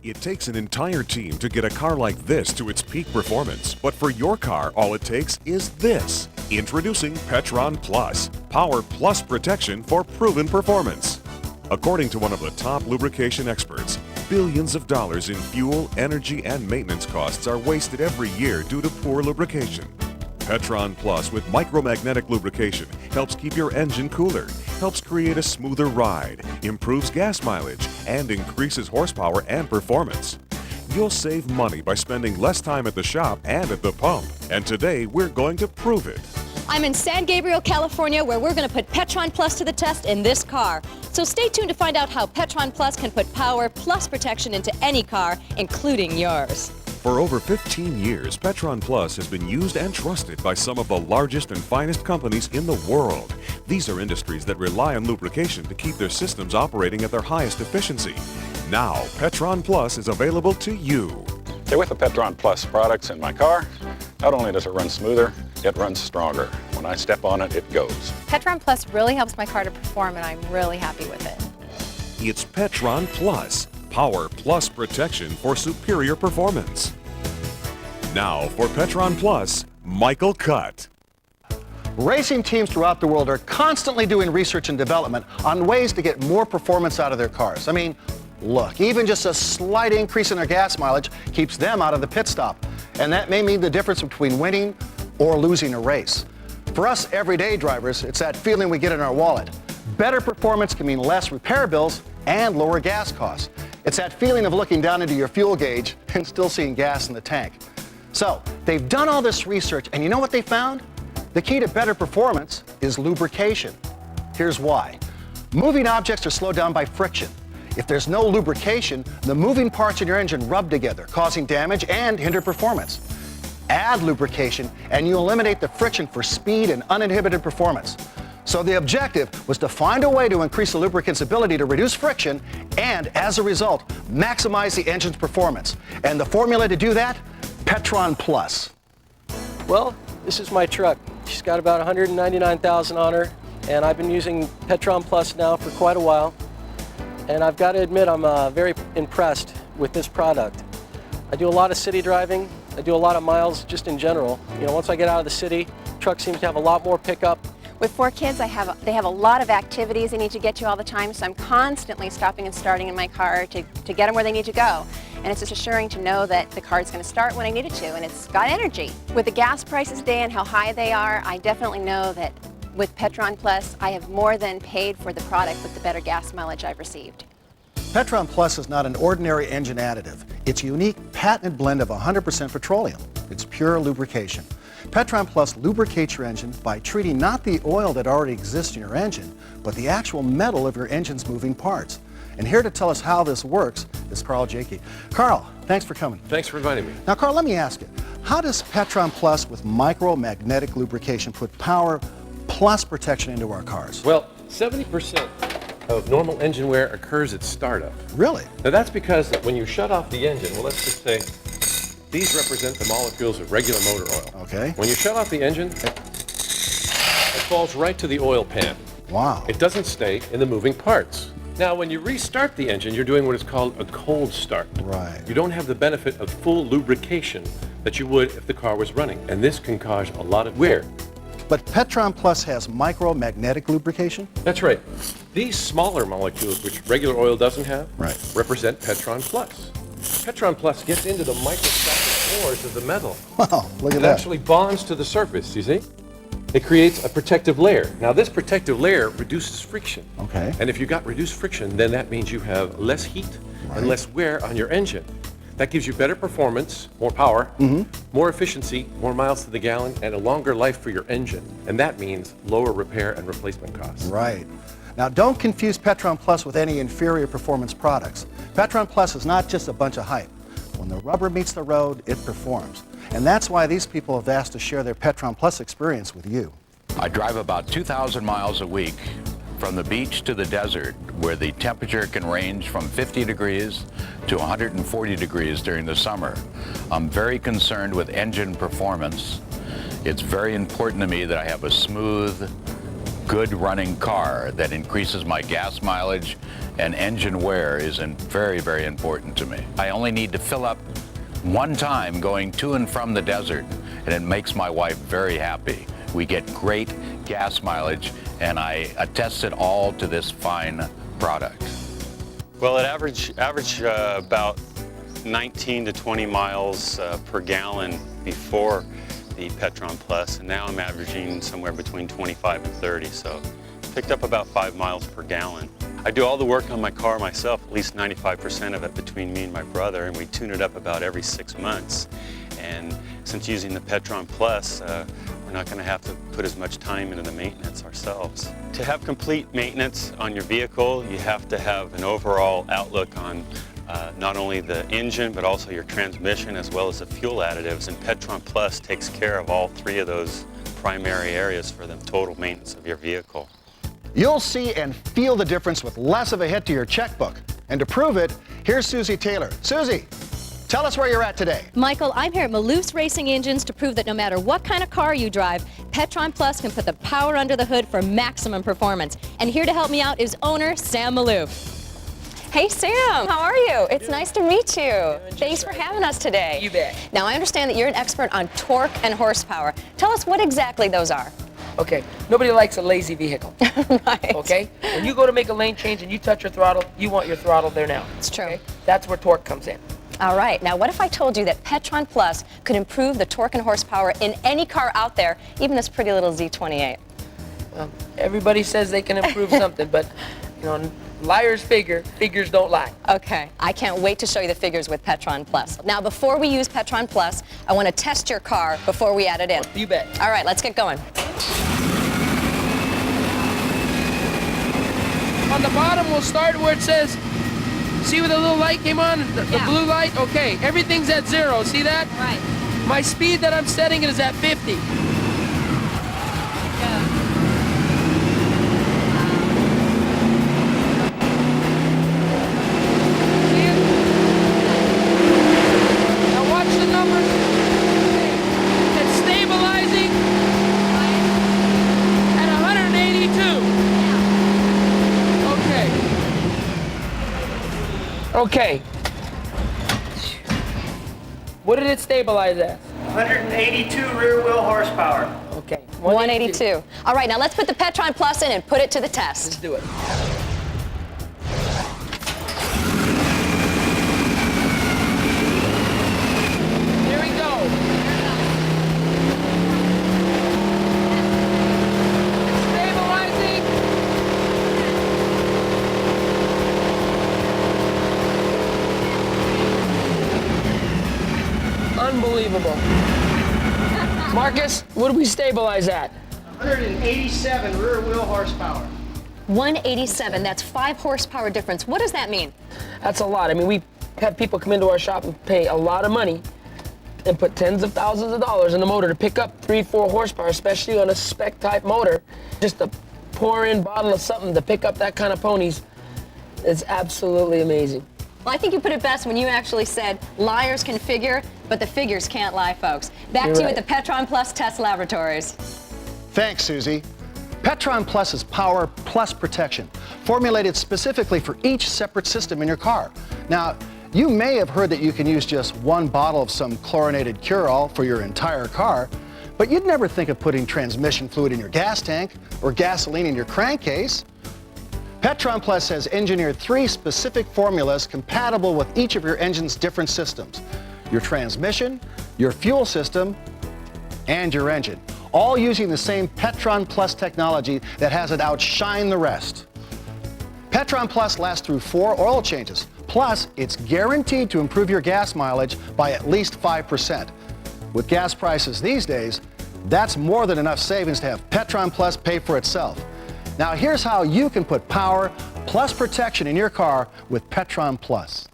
It takes an entire team to get a car like this to its peak performance, but for your car, all it takes is this. Introducing Petron Plus, Power Plus protection for proven performance. According to one of the top lubrication experts, billions of dollars in fuel, energy, and maintenance costs are wasted every year due to poor lubrication. Petron Plus with micromagnetic lubrication helps keep your engine cooler, helps create a smoother ride, improves gas mileage, and increases horsepower and performance. You'll save money by spending less time at the shop and at the pump. And today, we're going to prove it. I'm in San Gabriel, California, where we're going to put Petron Plus to the test in this car. So stay tuned to find out how Petron Plus can put power plus protection into any car, including yours. For over 15 years, Petron Plus has been used and trusted by some of the largest and finest companies in the world. These are industries that rely on lubrication to keep their systems operating at their highest efficiency. Now, Petron Plus is available to you. With the Petron Plus products in my car, not only does it run smoother, it runs stronger. When I step on it, it goes. Petron Plus really helps my car to perform, and I'm really happy with it. It's Petron Plus, Power Plus protection for superior performance. Now for Petron Plus, Michael Cutt. Racing teams throughout the world are constantly doing research and development on ways to get more performance out of their cars. I mean, look, even just a slight increase in their gas mileage keeps them out of the pit stop. And that may mean the difference between winning or losing a race. For us everyday drivers, it's that feeling we get in our wallet. Better performance can mean less repair bills and lower gas costs. It's that feeling of looking down into your fuel gauge and still seeing gas in the tank. So, they've done all this research, and you know what they found? The key to better performance is lubrication. Here's why. Moving objects are slowed down by friction. If there's no lubrication, the moving parts in your engine rub together, causing damage and hinder performance. Add lubrication, and you eliminate the friction for speed and uninhibited performance. So the objective was to find a way to increase the lubricant's ability to reduce friction and, as a result, maximize the engine's performance. And the formula to do that? Petron Plus. Well, this is my truck. She's got about 199,000 on her, and I've been using Petron Plus now for quite a while. And I've got to admit, I'm very impressed with this product. I do a lot of city driving. I do a lot of miles just in general. You know, once I get out of the city, the truck seems to have a lot more pickup. With 4 kids, they have a lot of activities they need to get to all the time, so I'm constantly stopping and starting in my car to get them where they need to go. And it's just assuring to know that the car is going to start when I need it to, and it's got energy. With the gas prices today and how high they are, I definitely know that with Petron Plus, I have more than paid for the product with the better gas mileage I've received. Petron Plus is not an ordinary engine additive. It's a unique patented blend of 100% petroleum. It's pure lubrication. Petron Plus lubricates your engine by treating not the oil that already exists in your engine, but the actual metal of your engine's moving parts. And here to tell us how this works is Carl Jakey. Carl, thanks for coming. Thanks for inviting me. Now, Carl, let me ask you, how does Petron Plus with micromagnetic lubrication put power plus protection into our cars? Well, 70% of normal engine wear occurs at startup. Really? Now that's because when you shut off the engine, well, let's just say these represent the molecules of regular motor oil. Okay. When you shut off the engine, it falls right to the oil pan. Wow. It doesn't stay in the moving parts. Now, when you restart the engine, you're doing what is called a cold start. Right. You don't have the benefit of full lubrication that you would if the car was running, and this can cause a lot of wear. But Petron Plus has micromagnetic lubrication? That's right. These smaller molecules, which regular oil doesn't have, Right. represent Petron Plus. Petron Plus gets into the microscopic pores of the metal. Wow, look at It that. actually bonds to the surface, you see? It creates a protective layer. Now, this protective layer reduces friction. Okay. And if you got reduced friction, then that means you have less heat and less wear on your engine. That gives you better performance, more power, more efficiency, more miles to the gallon, and a longer life for your engine. And that means lower repair and replacement costs. Right. Now, don't confuse Petron Plus with any inferior performance products. Petron Plus is not just a bunch of hype. When the rubber meets the road, it performs. And that's why these people have asked to share their Petron Plus experience with you. I drive about 2,000 miles a week from the beach to the desert, where the temperature can range from 50 degrees to 140 degrees during the summer. I'm very concerned with engine performance. It's very important to me that I have a smooth, good running car that increases my gas mileage and engine wear is very, very important to me. I only need to fill up one time going to and from the desert, and it makes my wife very happy. We get great gas mileage, and I attest it all to this fine product. Well, it average about 19 to 20 miles per gallon before the Petron Plus, and now I'm averaging somewhere between 25 and 30, so picked up about 5 miles per gallon. I do all the work on my car myself, at least 95% of it between me and my brother, and we tune it up about every 6 months. And since using the Petron Plus, we're not going to have to put as much time into the maintenance ourselves. To have complete maintenance on your vehicle, you have to have an overall outlook on not only the engine, but also your transmission, as well as the fuel additives. And Petron Plus takes care of all 3 of those primary areas for the total maintenance of your vehicle. You'll see and feel the difference with less of a hit to your checkbook. And to prove it, here's Susie Taylor. Susie, tell us where you're at today. Michael, I'm here at Maloof's Racing Engines to prove that no matter what kind of car you drive, Petron Plus can put the power under the hood for maximum performance. And here to help me out is owner Sam Maloof. Hey Sam, how are you? It's nice to meet you. Thanks for having us today. You bet. Now I understand that you're an expert on torque and horsepower. Tell us what exactly those are. Okay, nobody likes a lazy vehicle. Right. Okay? When you go to make a lane change and you touch your throttle, you want your throttle there now. It's true. Okay? That's where torque comes in. All right, now what if I told you that Petron Plus could improve the torque and horsepower in any car out there, even this pretty little Z28? Well, everybody says they can improve something, but you know, liars figures don't lie. Okay, I can't wait to show you the figures with Petron Plus. Now, before we use Petron Plus, I want to test your car before we add it in. You bet. All right, let's get going. On the bottom, we'll start where it says, see where the little light came on? The blue light? Okay, everything's at 0. See that? Right. My speed that I'm setting it is at 50. Okay. What did it stabilize at? 182 rear wheel horsepower. Okay. 182. All right, now let's put the Petron Plus in and put it to the test. Let's do it. Here we go. Stabilizing. Unbelievable. Marcus, what do we stabilize at? 187 rear wheel horsepower. 187, that's 5 horsepower difference. What does that mean? That's a lot. I mean, we've had people come into our shop and pay a lot of money and put tens of thousands of dollars in the motor to pick up 3-4 horsepower, especially on a spec type motor. Just to pour in a bottle of something to pick up that kind of ponies, it's absolutely amazing. Well, I think you put it best when you actually said, liars can figure, but the figures can't lie, folks. Back You're to you right. at the Petron Plus Test Laboratories. Thanks, Susie. Petron Plus is power plus protection, formulated specifically for each separate system in your car. Now, you may have heard that you can use just one bottle of some chlorinated cure-all for your entire car, but you'd never think of putting transmission fluid in your gas tank or gasoline in your crankcase. Petron Plus has engineered 3 specific formulas compatible with each of your engine's different systems: your transmission, your fuel system, and your engine, all using the same Petron Plus technology that has it outshine the rest. Petron Plus lasts through 4 oil changes, plus it's guaranteed to improve your gas mileage by at least 5%. With gas prices these days, that's more than enough savings to have Petron Plus pay for itself. Now here's how you can put power plus protection in your car with Petron Plus.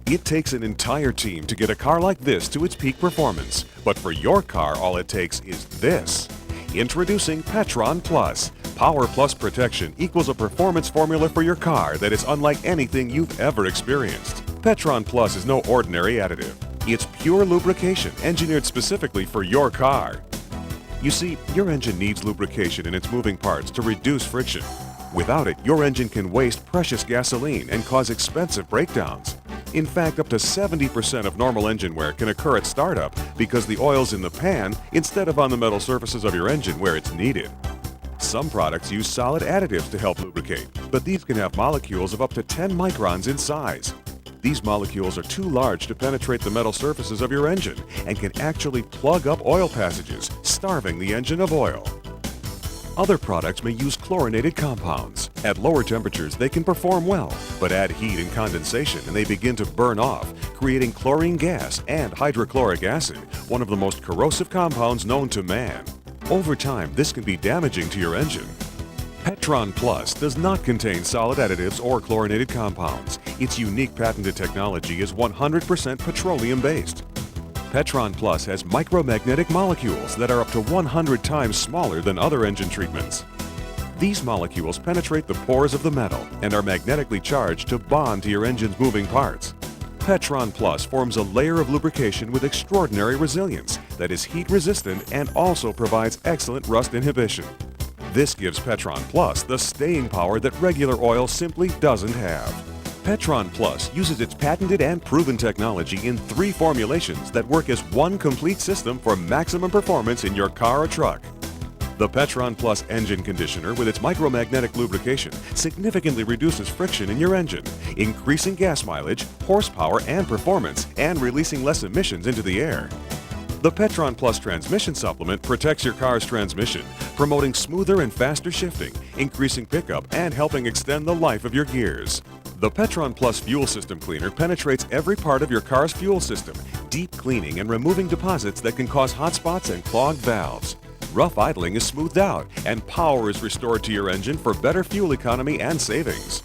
It takes an entire team to get a car like this to its peak performance. But for your car, all it takes is this. Introducing Petron Plus. Power plus protection equals a performance formula for your car that is unlike anything you've ever experienced. Petron Plus is no ordinary additive. It's pure lubrication engineered specifically for your car. You see, your engine needs lubrication in its moving parts to reduce friction. Without it, your engine can waste precious gasoline and cause expensive breakdowns. In fact, up to 70% of normal engine wear can occur at startup because the oil's in the pan instead of on the metal surfaces of your engine where it's needed. Some products use solid additives to help lubricate, but these can have molecules of up to 10 microns in size. These molecules are too large to penetrate the metal surfaces of your engine and can actually plug up oil passages, starving the engine of oil. Other products may use chlorinated compounds. At lower temperatures, they can perform well, but add heat and condensation and they begin to burn off, creating chlorine gas and hydrochloric acid, one of the most corrosive compounds known to man. Over time, this can be damaging to your engine. Petron Plus does not contain solid additives or chlorinated compounds. Its unique patented technology is 100% petroleum-based. Petron Plus has micromagnetic molecules that are up to 100 times smaller than other engine treatments. These molecules penetrate the pores of the metal and are magnetically charged to bond to your engine's moving parts. Petron Plus forms a layer of lubrication with extraordinary resilience that is heat-resistant and also provides excellent rust inhibition. This gives Petron Plus the staying power that regular oil simply doesn't have. Petron Plus uses its patented and proven technology in 3 formulations that work as one complete system for maximum performance in your car or truck. The Petron Plus engine conditioner with its micromagnetic lubrication significantly reduces friction in your engine, increasing gas mileage, horsepower, and performance, and releasing less emissions into the air. The Petron Plus transmission supplement protects your car's transmission, promoting smoother and faster shifting, increasing pickup, and helping extend the life of your gears. The Petron Plus fuel system cleaner penetrates every part of your car's fuel system, deep cleaning and removing deposits that can cause hot spots and clogged valves. Rough idling is smoothed out, and power is restored to your engine for better fuel economy and savings.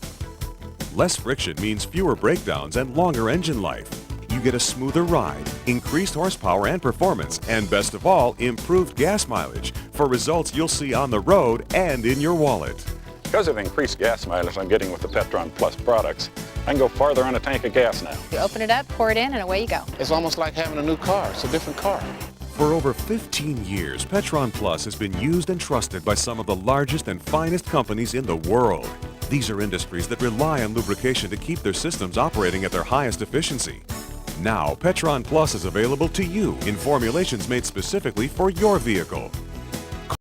Less friction means fewer breakdowns and longer engine life. You get a smoother ride, increased horsepower and performance, and best of all, improved gas mileage for results you'll see on the road and in your wallet. Because of the increased gas mileage I'm getting with the Petron Plus products, I can go farther on a tank of gas now. You open it up, pour it in, and away you go. It's almost like having a new car. It's a different car. For over 15 years, Petron Plus has been used and trusted by some of the largest and finest companies in the world. These are industries that rely on lubrication to keep their systems operating at their highest efficiency. Now, Petron Plus is available to you in formulations made specifically for your vehicle.